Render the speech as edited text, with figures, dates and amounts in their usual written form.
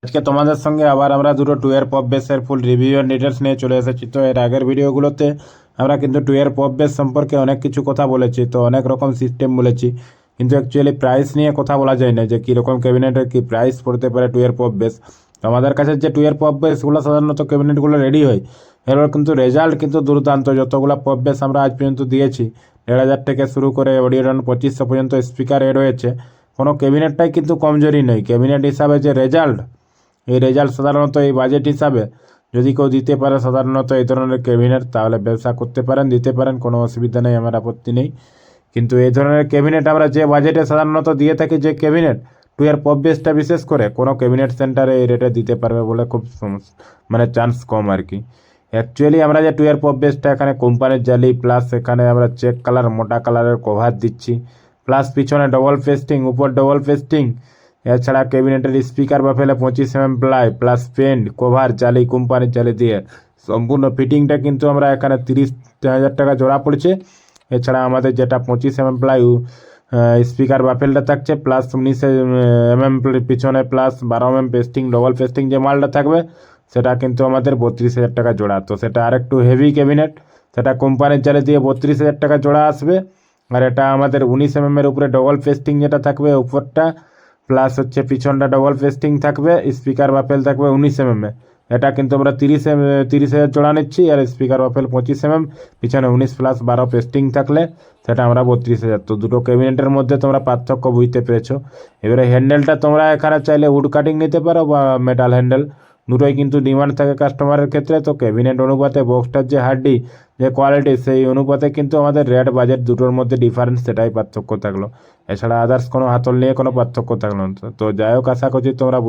আজকে তোমাদের সঙ্গে আবার আমরা দুটো টুয়ের পপ বেসের ফুল রিভিউ এন্ড ডিটেলস নিয়ে চলে এসেছি। তো এর আগের ভিডিওগুলোতে আমরা কিন্তু টুয়ের পপ বেস সম্পর্কে অনেক কিছু কথা বলেছি, তো অনেক রকম সিস্টেম বলেছি, কিন্তু অ্যাকচুয়ালি প্রাইস নিয়ে কথা বলা যায় না যে কীরকম ক্যাবিনেটের কী প্রাইস পড়তে পারে টুয়ের পপ বেস। তো আমাদের কাছে যে টুয়ের পপ বেসগুলো সাধারণত ক্যাবিনেটগুলো রেডি হয়, এবার কিন্তু রেজাল্ট কিন্তু দুর্দান্ত। যতগুলো পপ বেস আমরা আজ পর্যন্ত দিয়েছি, 1,500 থেকে শুরু করে অডিওডন 2500 পর্যন্ত স্পিকার এড হয়েছে, কোনো ক্যাবিনেটটাই কিন্তু কমজোরি নেই। ক্যাবিনেট হিসাবে যে রেজাল্ট, এই রেজাল্ট সাধারণত এই বাজেট হিসাবে যদি কেউ দিতে পারে সাধারণত এই ধরনের ক্যাবিনেট, তাহলে ব্যবসা করতে পারেন, দিতে পারেন, কোনো অসুবিধা নেই, আমার আপত্তি নেই। কিন্তু এই ধরনের ক্যাবিনেট আমরা যে বাজেটে সাধারণত দিয়ে থাকি, যে ক্যাবিনেট টুয়ের পপ বেসটা বিশেষ করে কোনো ক্যাবিনেট সেন্টারে এই রেটে দিতে পারবে বলে খুব মানে চান্স কম আর কি। অ্যাকচুয়ালি আমরা যে টুয়ের পপ বেসটা এখানে কোম্পানির জালি প্লাস এখানে আমরা চেক কালার মোটা কালারের কভার দিচ্ছি, প্লাস পিছনে ডবল পেস্টিং, উপর ডবল পেস্টিং, এছাড়া ক্যাবিনেটের স্পিকার বা ফেলে 25 প্লাই প্লাস পেন্ট কভার জালি কোম্পানির জালি দিয়ে সম্পূর্ণ ফিটিংটা কিন্তু আমরা এখানে 30,000 টাকা জোড়া পড়ছে। এছাড়া আমাদের যেটা 25 প্লাই স্পিকার বাফেলটা থাকছে, প্লাস 19 পিছনে প্লাস 12 পেস্টিং ডবল পেস্টিং যে মালটা থাকবে, সেটা কিন্তু আমাদের 32,000 টাকা জোড়া। তো সেটা আরেকটু হেভি ক্যাবিনেট, সেটা কোম্পানির জালি দিয়ে 32,000 টাকা জোড়া আসবে। আর এটা আমাদের 19 উপরে ডবল পেস্টিং যেটা থাকবে উপরটা, প্লাস হচ্ছে পিছনটা ডবল পেস্টিং থাকবে, স্পিকার বাফেল থাকবে 19 এটা কিন্তু আমরা 30,000 জোড়া নিচ্ছি। আর স্পিকার বাফেল 25 পিছনে 19 প্লাস 12 পেস্টিং থাকলে সেটা আমরা 32,000। তো দুটো ক্যাবিনেটের মধ্যে তোমরা পার্থক্য বুঝতে পেরেছো। এবারে হ্যান্ডেলটা তোমরা এখানে চাইলে উড কাটিং নিতে পারো বা মেটাল হ্যান্ডেল, দুটোই কিন্তু ডিমান্ড থাকে কাস্টমারের ক্ষেত্রে। তো ক্যাবিনেট অনুপাতে বক্সটার যে হার্ডি যে কোয়ালিটি, সেই অনুপাতে কিন্তু আমাদের রেট বাজেট দুটোর মধ্যে ডিফারেন্স, সেটাই পার্থক্য থাকলো। এছাড়া আদার্স কোনো হাতল নিয়ে কোনো পার্থক্য থাকলো না। তো যাই হোক, আশা করছি তোমরা